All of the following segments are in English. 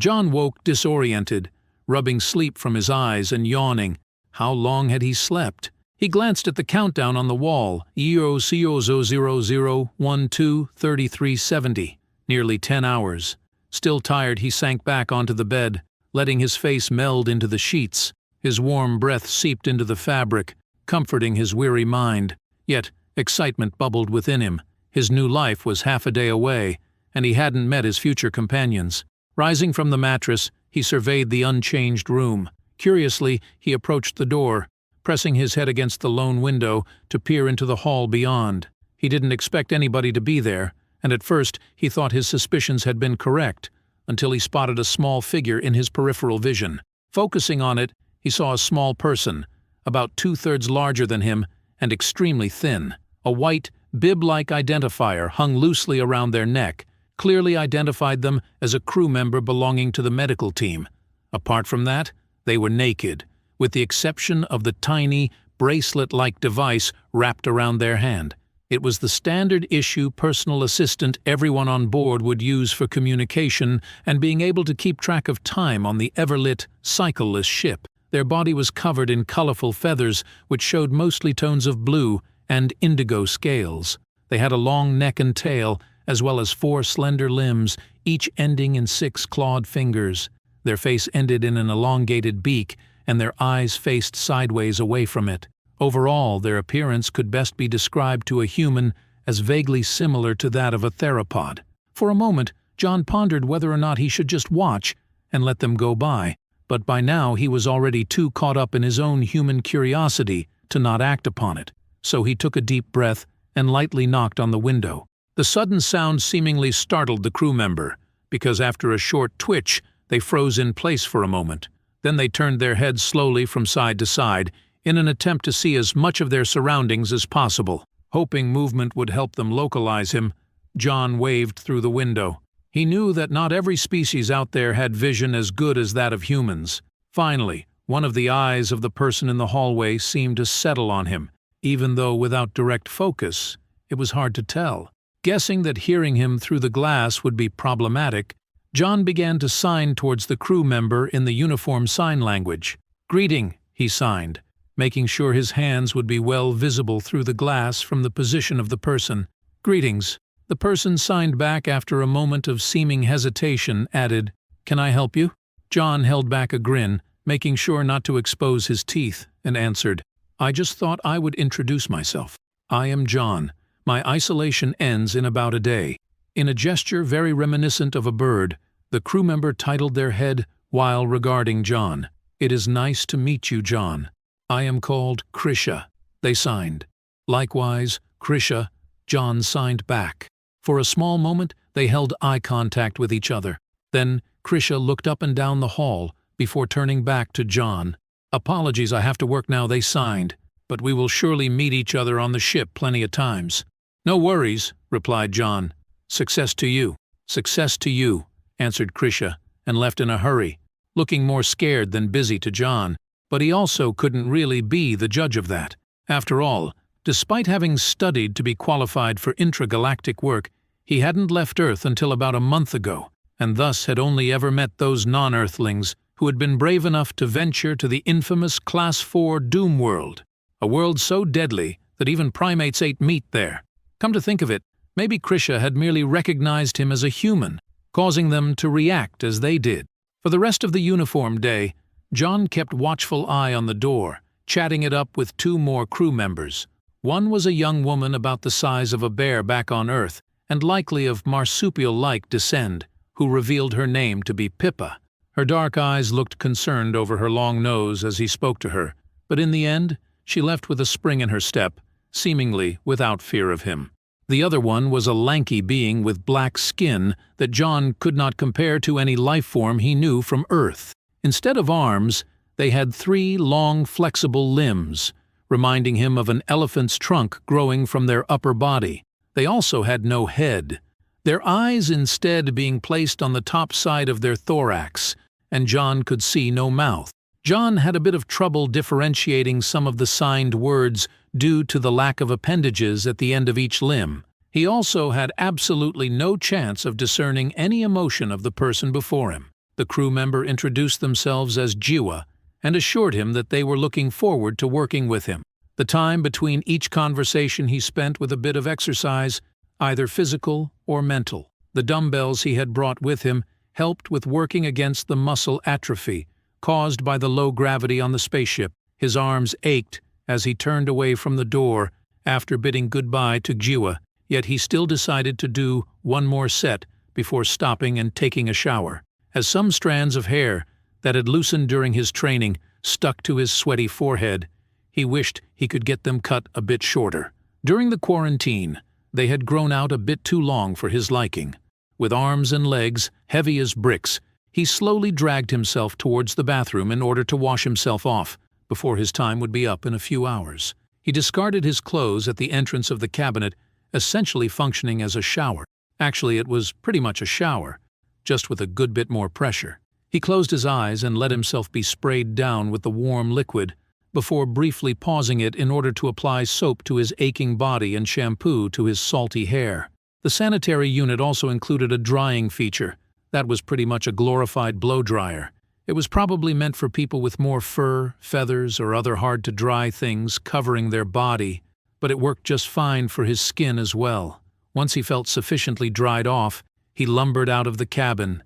John woke disoriented, rubbing sleep from his eyes and yawning. How long had he slept? He glanced at the countdown on the wall, 0000123370, nearly 10 hours. Still tired, he sank back onto the bed, letting his face meld into the sheets. His warm breath seeped into the fabric, comforting his weary mind. Yet, excitement bubbled within him. His new life was half a day away, and he hadn't met his future companions. Rising from the mattress, he surveyed the unchanged room. Curiously, he approached the door, pressing his head against the lone window to peer into the hall beyond. He didn't expect anybody to be there, and at first he thought his suspicions had been correct, until he spotted a small figure in his peripheral vision. Focusing on it, he saw a small person, about 2/3 larger than him and extremely thin. A white, bib-like identifier hung loosely around their neck, clearly identified them as a crew member belonging to the medical team. Apart from that, they were naked, with the exception of the tiny, bracelet-like device wrapped around their hand. It was the standard-issue personal assistant everyone on board would use for communication and being able to keep track of time on the ever-lit, cycleless ship. Their body was covered in colorful feathers, which showed mostly tones of blue and indigo scales. They had a long neck and tail, as well as 4 slender limbs, each ending in 6 clawed fingers. Their face ended in an elongated beak, and their eyes faced sideways away from it. Overall, their appearance could best be described to a human as vaguely similar to that of a theropod. For a moment, John pondered whether or not he should just watch and let them go by, but by now he was already too caught up in his own human curiosity to not act upon it. So he took a deep breath and lightly knocked on the window. The sudden sound seemingly startled the crew member, because after a short twitch, they froze in place for a moment. Then they turned their heads slowly from side to side in an attempt to see as much of their surroundings as possible. Hoping movement would help them localize him, John waved through the window. He knew that not every species out there had vision as good as that of humans. Finally, one of the eyes of the person in the hallway seemed to settle on him, even though without direct focus, it was hard to tell. Guessing that hearing him through the glass would be problematic, John began to sign towards the crew member in the uniform sign language. "Greeting," he signed, making sure his hands would be well visible through the glass from the position of the person. "Greetings." The person signed back after a moment of seeming hesitation, added, "Can I help you?" John held back a grin, making sure not to expose his teeth, and answered, "I just thought I would introduce myself. I am John. My isolation ends in about a day." In a gesture very reminiscent of a bird, the crew member titled their head while regarding John. "It is nice to meet you, John. I am called Krisha." They signed. Likewise, Krisha, John signed back. For a small moment, they held eye contact with each other. Then, Krisha looked up and down the hall before turning back to John. "Apologies, I have to work now," they signed, "but we will surely meet each other on the ship plenty of times." "No worries," replied John. "Success to you." "Success to you," answered Krisha, and left in a hurry, looking more scared than busy to John. But he also couldn't really be the judge of that. After all, despite having studied to be qualified for intragalactic work, he hadn't left Earth until about a month ago, and thus had only ever met those non-Earthlings who had been brave enough to venture to the infamous Class 4 Doom World, a world so deadly that even primates ate meat there. Come to think of it, maybe Krisha had merely recognized him as a human, causing them to react as they did. For the rest of the uniform day, John kept watchful eye on the door, chatting it up with 2 more crew members. One was a young woman about the size of a bear back on Earth, and likely of marsupial-like descent, who revealed her name to be Pippa. Her dark eyes looked concerned over her long nose as he spoke to her, but in the end, she left with a spring in her step, seemingly without fear of him. The other one was a lanky being with black skin that John could not compare to any life form he knew from Earth. Instead of arms, they had 3 long, flexible limbs, reminding him of an elephant's trunk growing from their upper body. They also had no head, their eyes instead being placed on the top side of their thorax, and John could see no mouth. John had a bit of trouble differentiating some of the signed words due to the lack of appendages at the end of each limb. He also had absolutely no chance of discerning any emotion of the person before him. The crew member introduced themselves as Jiwa and assured him that they were looking forward to working with him. The time between each conversation he spent with a bit of exercise, either physical or mental. The dumbbells he had brought with him helped with working against the muscle atrophy caused by the low gravity on the spaceship. His arms ached as he turned away from the door after bidding goodbye to Jiwa, yet he still decided to do one more set before stopping and taking a shower, as some strands of hair that had loosened during his training stuck to his sweaty forehead. He wished he could get them cut a bit shorter. During the quarantine, they had grown out a bit too long for his liking. With arms and legs heavy as bricks, he slowly dragged himself towards the bathroom in order to wash himself off before his time would be up in a few hours. He discarded his clothes at the entrance of the cabinet, essentially functioning as a shower. Actually, it was pretty much a shower, just with a good bit more pressure. He closed his eyes and let himself be sprayed down with the warm liquid, before briefly pausing it in order to apply soap to his aching body and shampoo to his salty hair. The sanitary unit also included a drying feature. That was pretty much a glorified blow dryer. It was probably meant for people with more fur, feathers, or other hard-to-dry things covering their body, but it worked just fine for his skin as well. Once he felt sufficiently dried off, he lumbered out of the cabin.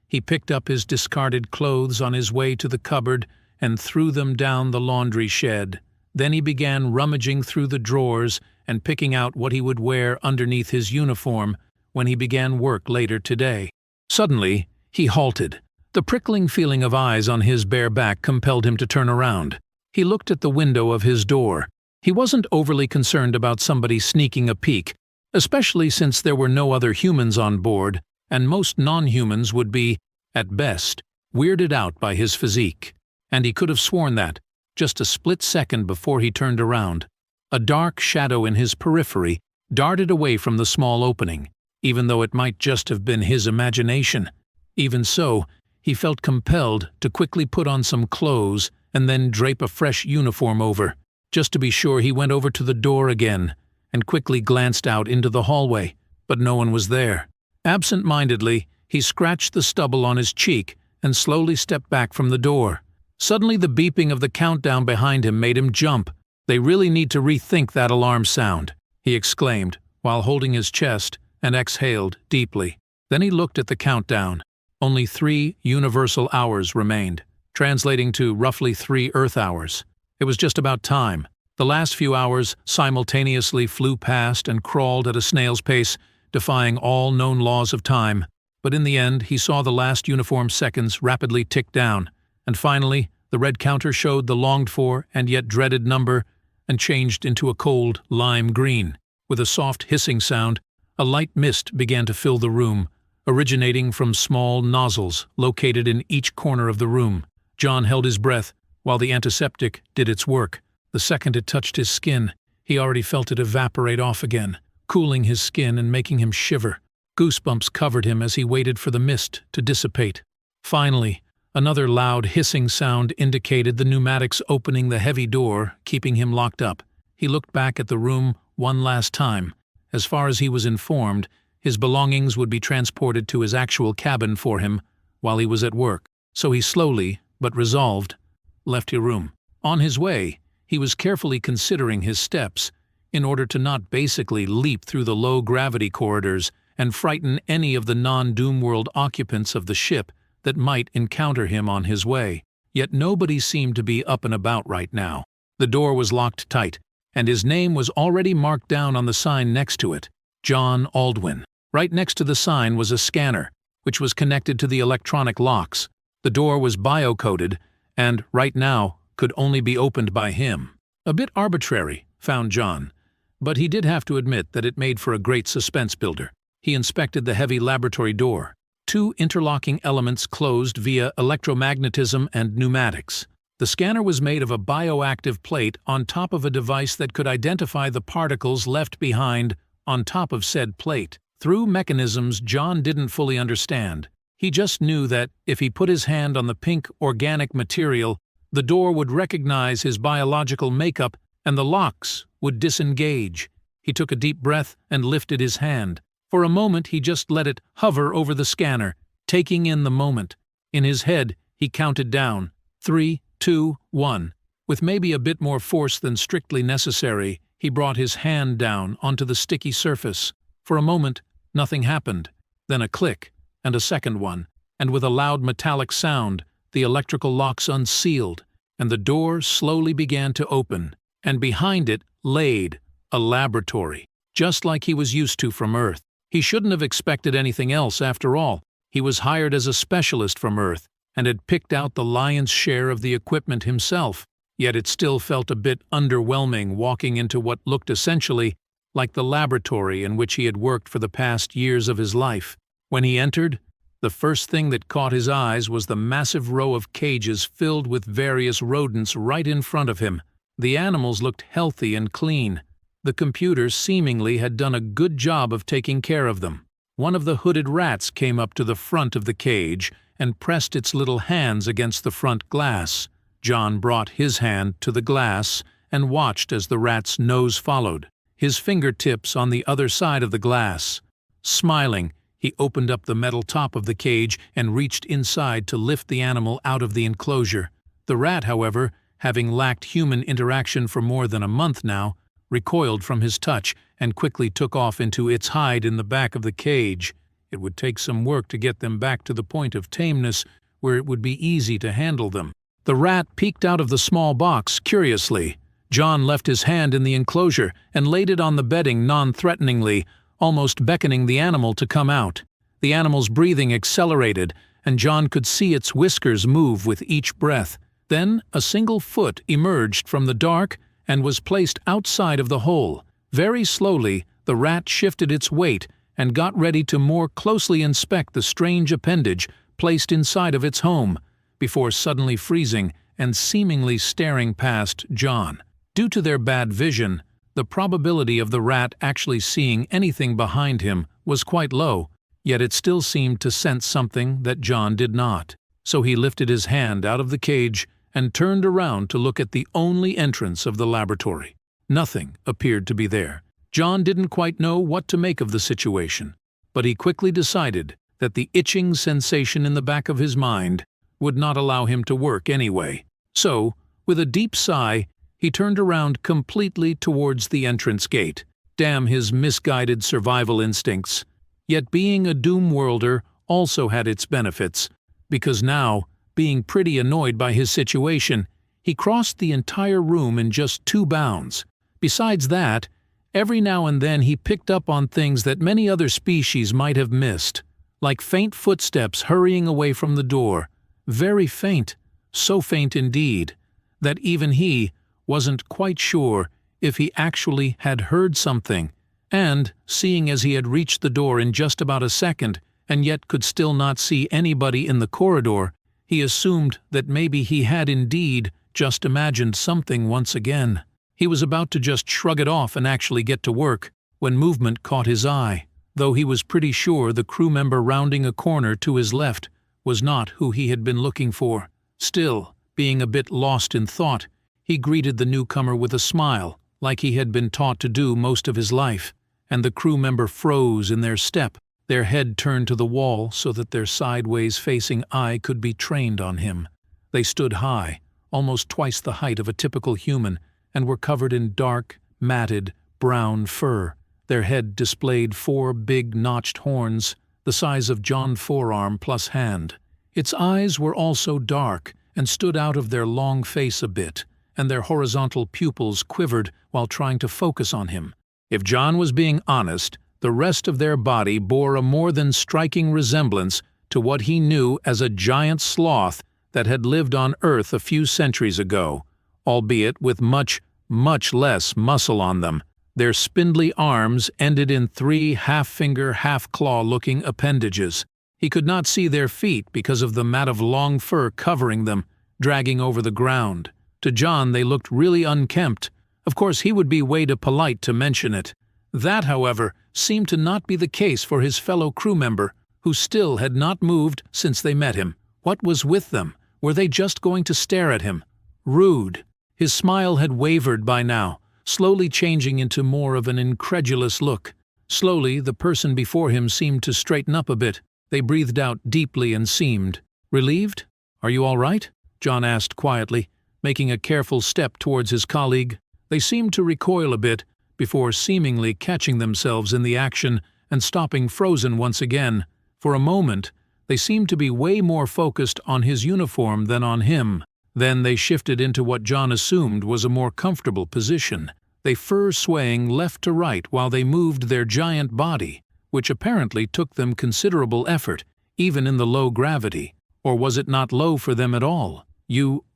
He picked up his discarded clothes on his way to the cupboard and threw them down the laundry shed. Then he began rummaging through the drawers and picking out what he would wear underneath his uniform when he began work later today. Suddenly, he halted. The prickling feeling of eyes on his bare back compelled him to turn around. He looked at the window of his door. He wasn't overly concerned about somebody sneaking a peek, especially since there were no other humans on board, and most non-humans would be, at best, weirded out by his physique. And he could have sworn that, just a split second before he turned around, a dark shadow in his periphery darted away from the small opening, even though it might just have been his imagination. Even so, he felt compelled to quickly put on some clothes and then drape a fresh uniform over. Just to be sure, he went over to the door again and quickly glanced out into the hallway, but no one was there. Absent-mindedly, he scratched the stubble on his cheek and slowly stepped back from the door. Suddenly, the beeping of the countdown behind him made him jump. "They really need to rethink that alarm sound," he exclaimed, while holding his chest, and exhaled deeply. Then he looked at the countdown. Only 3 universal hours remained, translating to roughly 3 Earth hours. It was just about time. The last few hours simultaneously flew past and crawled at a snail's pace, defying all known laws of time. But in the end, he saw the last uniform seconds rapidly tick down, and finally, the red counter showed the longed-for and yet dreaded number and changed into a cold lime green. With a soft hissing sound, a light mist began to fill the room, originating from small nozzles located in each corner of the room. John held his breath while the antiseptic did its work. The second it touched his skin, he already felt it evaporate off again, cooling his skin and making him shiver. Goosebumps covered him as he waited for the mist to dissipate. Finally, another loud hissing sound indicated the pneumatics opening the heavy door, keeping him locked up. He looked back at the room one last time. As far as he was informed, his belongings would be transported to his actual cabin for him while he was at work. So he slowly, but resolved, left the room. On his way, he was carefully considering his steps in order to not basically leap through the low-gravity corridors and frighten any of the non-Doomworld occupants of the ship that might encounter him on his way. Yet nobody seemed to be up and about right now. The door was locked tight, and his name was already marked down on the sign next to it, John Aldwin. Right next to the sign was a scanner, which was connected to the electronic locks. The door was bio-coded, and, right now, could only be opened by him. A bit arbitrary, found John, but he did have to admit that it made for a great suspense builder. He inspected the heavy laboratory door. 2 interlocking elements closed via electromagnetism and pneumatics. The scanner was made of a bioactive plate on top of a device that could identify the particles left behind on top of said plate. Through mechanisms John didn't fully understand, he just knew that if he put his hand on the pink organic material, the door would recognize his biological makeup and the locks would disengage. He took a deep breath and lifted his hand. For a moment he just let it hover over the scanner, taking in the moment. In his head, he counted down, 3, 2, 1. With maybe a bit more force than strictly necessary, he brought his hand down onto the sticky surface. For a moment, nothing happened. Then a click, and a second one, and with a loud metallic sound, the electrical locks unsealed, and the door slowly began to open, and behind it laid a laboratory, just like he was used to from Earth. He shouldn't have expected anything else after all. He was hired as a specialist from Earth, and had picked out the lion's share of the equipment himself. Yet it still felt a bit underwhelming walking into what looked essentially like the laboratory in which he had worked for the past years of his life. When he entered, the first thing that caught his eyes was the massive row of cages filled with various rodents right in front of him. The animals looked healthy and clean. The computer seemingly had done a good job of taking care of them. One of the hooded rats came up to the front of the cage and pressed its little hands against the front glass. John brought his hand to the glass and watched as the rat's nose followed, his fingertips on the other side of the glass. Smiling, he opened up the metal top of the cage and reached inside to lift the animal out of the enclosure. The rat, however, having lacked human interaction for more than a month now, recoiled from his touch and quickly took off into its hide in the back of the cage. It would take some work to get them back to the point of tameness where it would be easy to handle them. The rat peeked out of the small box curiously. John left his hand in the enclosure and laid it on the bedding non-threateningly, almost beckoning the animal to come out. The animal's breathing accelerated, and John could see its whiskers move with each breath. Then a single foot emerged from the dark and was placed outside of the hole. Very slowly, the rat shifted its weight and got ready to more closely inspect the strange appendage placed inside of its home, before suddenly freezing and seemingly staring past John. Due to their bad vision, the probability of the rat actually seeing anything behind him was quite low, yet it still seemed to sense something that John did not. So he lifted his hand out of the cage and turned around to look at the only entrance of the laboratory. Nothing appeared to be there. John didn't quite know what to make of the situation, but he quickly decided that the itching sensation in the back of his mind would not allow him to work anyway. So, with a deep sigh, he turned around completely towards the entrance gate. Damn his misguided survival instincts. Yet being a doom-worlder also had its benefits, because now, being pretty annoyed by his situation, he crossed the entire room in just 2 bounds. Besides that, every now and then he picked up on things that many other species might have missed, like faint footsteps hurrying away from the door. Very faint, so faint indeed, that even he wasn't quite sure if he actually had heard something, and, seeing as he had reached the door in just about a second, and yet could still not see anybody in the corridor, he assumed that maybe he had indeed just imagined something once again. He was about to just shrug it off and actually get to work, when movement caught his eye, though he was pretty sure the crew member rounding a corner to his left was not who he had been looking for. Still, being a bit lost in thought, he greeted the newcomer with a smile, like he had been taught to do most of his life, and the crew member froze in their step, their head turned to the wall so that their sideways-facing eye could be trained on him. They stood high, almost twice the height of a typical human, and were covered in dark, matted, brown fur. Their head displayed 4 big notched horns, the size of John's forearm plus hand. Its eyes were also dark and stood out of their long face a bit, and their horizontal pupils quivered while trying to focus on him. If John was being honest, the rest of their body bore a more than striking resemblance to what he knew as a giant sloth that had lived on Earth a few centuries ago, albeit with much, much less muscle on them. Their spindly arms ended in 3 half-finger, half-claw-looking appendages. He could not see their feet because of the mat of long fur covering them, dragging over the ground. To John they looked really unkempt. Of course he would be way too polite to mention it. That, however, seemed to not be the case for his fellow crew member, who still had not moved since they met him. What was with them? Were they just going to stare at him? Rude. His smile had wavered by now, slowly changing into more of an incredulous look. Slowly, the person before him seemed to straighten up a bit. They breathed out deeply and seemed Relieved? Are you all right? John asked quietly, making a careful step towards his colleague. They seemed to recoil a bit, before seemingly catching themselves in the action and stopping frozen once again. For a moment, they seemed to be way more focused on his uniform than on him. Then they shifted into what John assumed was a more comfortable position, they swaying left to right while they moved their giant body, which apparently took them considerable effort, even in the low gravity. Or was it not low for them at all?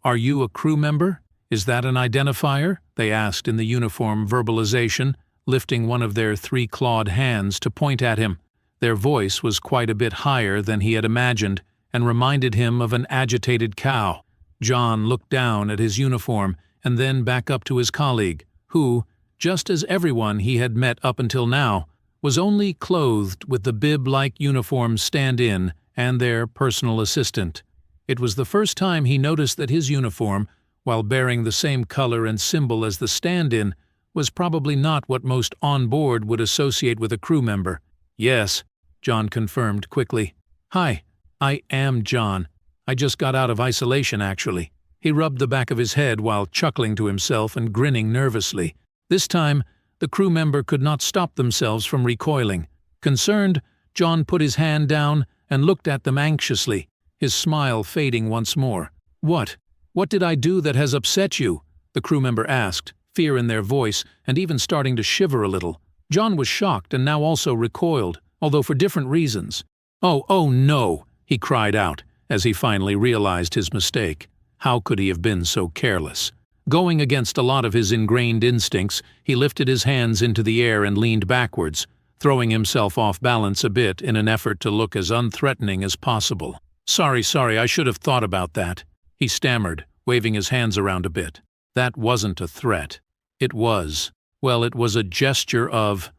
Are you a crew member? Is that an identifier? They asked in the uniform verbalization, lifting one of their three-clawed hands to point at him. Their voice was quite a bit higher than he had imagined, and reminded him of an agitated cow. John looked down at his uniform and then back up to his colleague, who, just as everyone he had met up until now, was only clothed with the bib-like uniform stand-in and their personal assistant. It was the first time he noticed that his uniform, while bearing the same color and symbol as the stand-in, was probably not what most on board would associate with a crew member. Yes, John confirmed quickly. Hi, I am John. I just got out of isolation, actually. He rubbed the back of his head while chuckling to himself and grinning nervously. This time, the crew member could not stop themselves from recoiling. Concerned, John put his hand down and looked at them anxiously, his smile fading once more. What did I do that has upset you? The crew member asked, fear in their voice and even starting to shiver a little. John was shocked and now also recoiled, although for different reasons. Oh no, he cried out, as he finally realized his mistake. How could he have been so careless? Going against a lot of his ingrained instincts, he lifted his hands into the air and leaned backwards, throwing himself off balance a bit in an effort to look as unthreatening as possible. Sorry, I should have thought about that, he stammered, waving his hands around a bit. That wasn't a threat. It was a gesture of,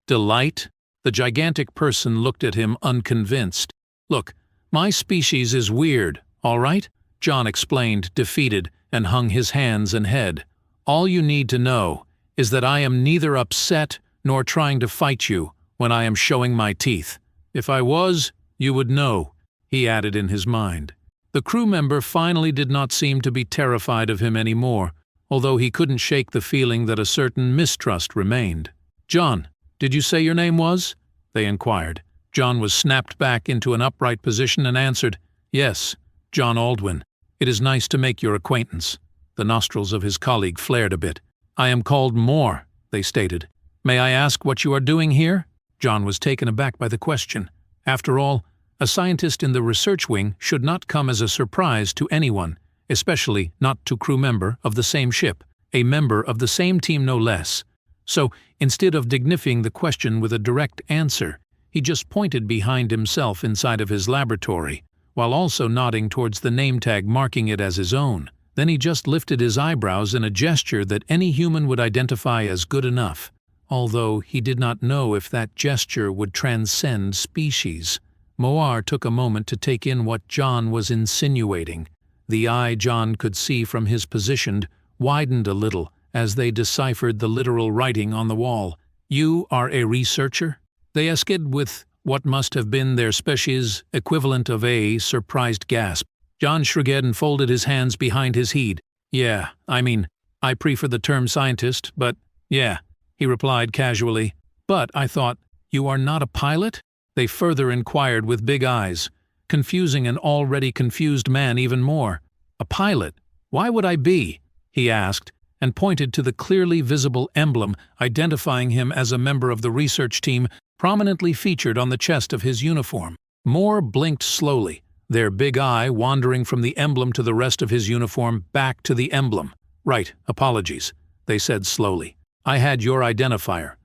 delight? The gigantic person looked at him unconvinced. Look, my species is weird, all right? John explained, defeated, and hung his hands and head. All you need to know is that I am neither upset nor trying to fight you when I am showing my teeth. If I was, you would know, he added in his mind. The crew member finally did not seem to be terrified of him anymore, although he couldn't shake the feeling that a certain mistrust remained. John, did you say your name was? They inquired. John was snapped back into an upright position and answered, Yes, John Aldwin. It is nice to make your acquaintance. The nostrils of his colleague flared a bit. I am called Moore, they stated. May I ask what you are doing here? John was taken aback by the question. After all, a scientist in the research wing should not come as a surprise to anyone, especially not to crew member of the same ship, a member of the same team no less. So, instead of dignifying the question with a direct answer, he just pointed behind himself inside of his laboratory, while also nodding towards the name tag marking it as his own. Then he just lifted his eyebrows in a gesture that any human would identify as good enough, although he did not know if that gesture would transcend species. Moore took a moment to take in what John was insinuating. The eye John could see from his position widened a little as they deciphered the literal writing on the wall. You are a researcher? They asked with what must have been their species equivalent of a surprised gasp. John shrugged and folded his hands behind his head. Yeah, I prefer the term scientist, but yeah, he replied casually. But, I thought, you are not a pilot? They further inquired with big eyes, confusing an already confused man even more. A pilot? Why would I be? He asked, and pointed to the clearly visible emblem identifying him as a member of the research team prominently featured on the chest of his uniform. Moore blinked slowly, their big eye wandering from the emblem to the rest of his uniform back to the emblem. Right, apologies, they said slowly. I had your identifier.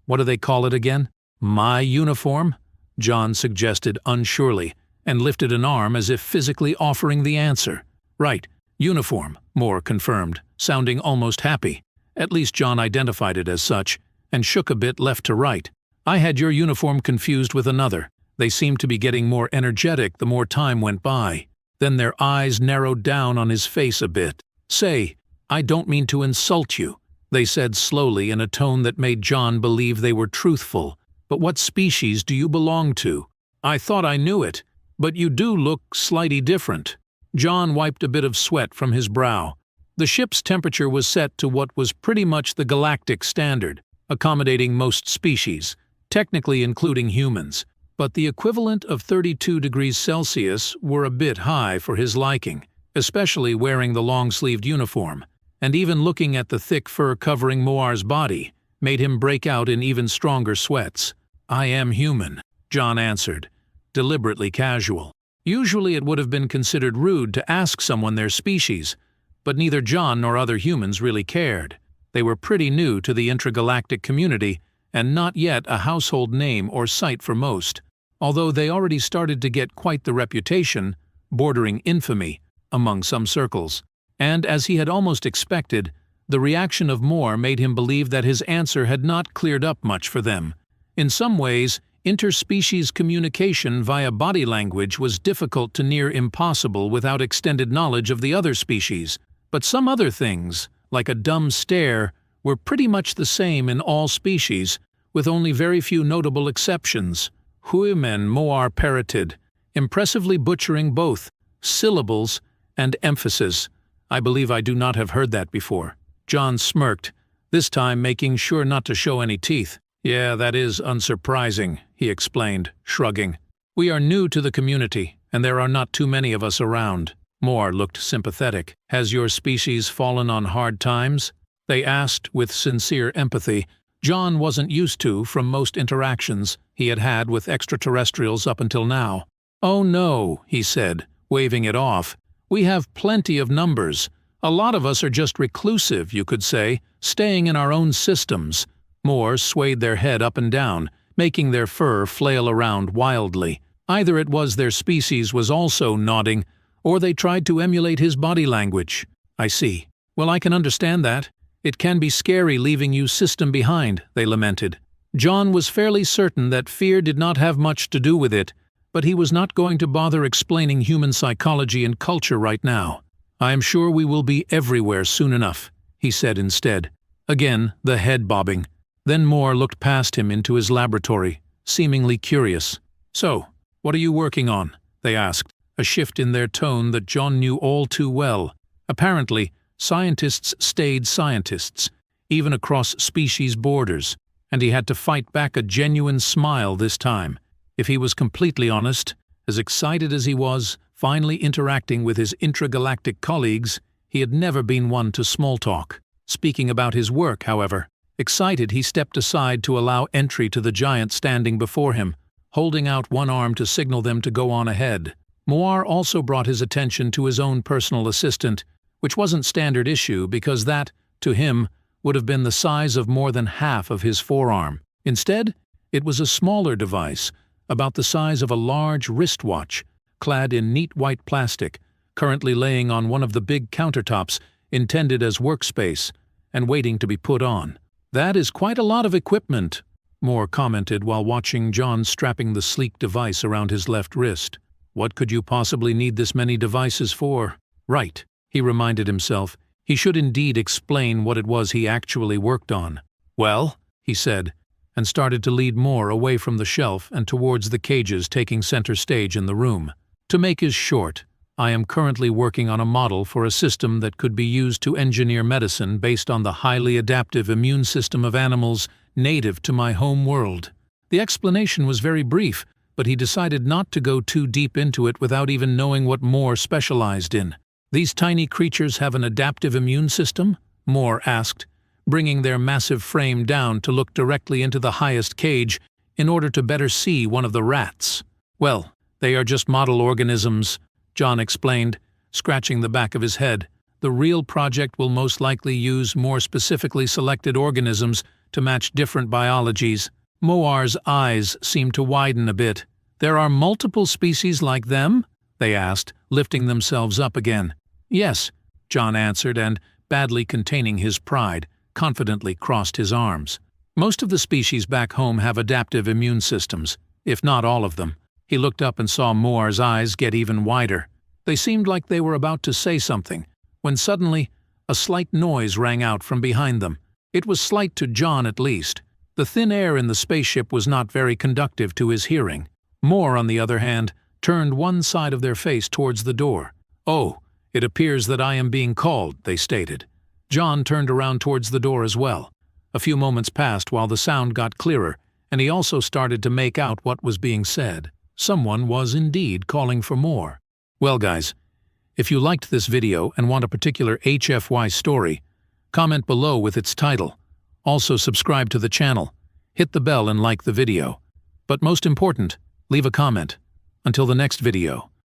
What do they call it again? My uniform? John suggested unsurely, and lifted an arm as if physically offering the answer. Right, uniform, Moore confirmed, sounding almost happy. At least John identified it as such, and shook a bit left to right. I had your uniform confused with another. They seemed to be getting more energetic the more time went by. Then their eyes narrowed down on his face a bit. Say, I don't mean to insult you, they said slowly in a tone that made John believe they were truthful. But what species do you belong to? I thought I knew it, But you do look slightly different." John wiped a bit of sweat from his brow. The ship's temperature was set to what was pretty much the galactic standard, accommodating most species, technically including humans. But the equivalent of 32 degrees Celsius were a bit high for his liking, especially wearing the long-sleeved uniform, and even looking at the thick fur covering Moir's body made him break out in even stronger sweats. "I am human," John answered, deliberately casual. Usually it would have been considered rude to ask someone their species, but neither John nor other humans really cared. They were pretty new to the intragalactic community and not yet a household name or sight for most, although they already started to get quite the reputation, bordering infamy, among some circles. And as he had almost expected, the reaction of Moore made him believe that his answer had not cleared up much for them. In some ways, interspecies communication via body language was difficult to near impossible without extended knowledge of the other species, but some other things, like a dumb stare, were pretty much the same in all species, with only very few notable exceptions. Huimen Moar parroted, impressively butchering both syllables and emphasis. "I believe I do not have heard that before." John smirked, this time making sure not to show any teeth. "Yeah, that is unsurprising," he explained, shrugging. "We are new to the community, and there are not too many of us around." Moore looked sympathetic. "Has your species fallen on hard times?" they asked with sincere empathy. John wasn't used to from most interactions he had had with extraterrestrials up until now. "Oh no," he said, waving it off. "We have plenty of numbers. A lot of us are just reclusive, you could say, staying in our own systems." Moore swayed their head up and down, making their fur flail around wildly. Either it was their species was also nodding, or they tried to emulate his body language. "I see. Well, I can understand that. It can be scary leaving you system behind," they lamented. John was fairly certain that fear did not have much to do with it, but he was not going to bother explaining human psychology and culture right now. "I am sure we will be everywhere soon enough," he said instead. Again, the head bobbing. Then Moore looked past him into his laboratory, seemingly curious. "So, what are you working on?" they asked, a shift in their tone that John knew all too well. Apparently, scientists stayed scientists, even across species borders, and he had to fight back a genuine smile this time. If he was completely honest, as excited as he was, finally interacting with his intragalactic colleagues, he had never been one to small talk. Speaking about his work, however, excited he stepped aside to allow entry to the giant standing before him, holding out one arm to signal them to go on ahead. Moir also brought his attention to his own personal assistant, which wasn't standard issue because that, to him, would have been the size of more than half of his forearm. Instead, it was a smaller device, about the size of a large wristwatch, clad in neat white plastic, currently laying on one of the big countertops intended as workspace and waiting to be put on. "That is quite a lot of equipment," Moore commented while watching John strapping the sleek device around his left wrist. "What could you possibly need this many devices for?" "Right," he reminded himself. He should indeed explain what it was he actually worked on. "Well," he said, and started to lead Moore away from the shelf and towards the cages taking center stage in the room. "To make it short, I am currently working on a model for a system that could be used to engineer medicine based on the highly adaptive immune system of animals native to my home world." The explanation was very brief, but he decided not to go too deep into it without even knowing what Moore specialized in. "These tiny creatures have an adaptive immune system?" Moore asked, bringing their massive frame down to look directly into the highest cage in order to better see one of the rats. "Well, they are just model organisms," John explained, scratching the back of his head. "The real project will most likely use more specifically selected organisms to match different biologies." Moir's eyes seemed to widen a bit. "There are multiple species like them?" they asked, lifting themselves up again. "Yes," John answered, and, badly containing his pride, confidently crossed his arms. "Most of the species back home have adaptive immune systems, if not all of them." He looked up and saw Moir's eyes get even wider. They seemed like they were about to say something, when suddenly a slight noise rang out from behind them. It was slight to John at least. The thin air in the spaceship was not very conducive to his hearing. Moore, on the other hand, turned one side of their face towards the door. "Oh, it appears that I am being called," they stated. John turned around towards the door as well. A few moments passed while the sound got clearer, and he also started to make out what was being said. Someone was indeed calling for more. Well guys, if you liked this video and want a particular HFY story, comment below with its title. Also subscribe to the channel, hit the bell and like the video. But most important, leave a comment. Until the next video.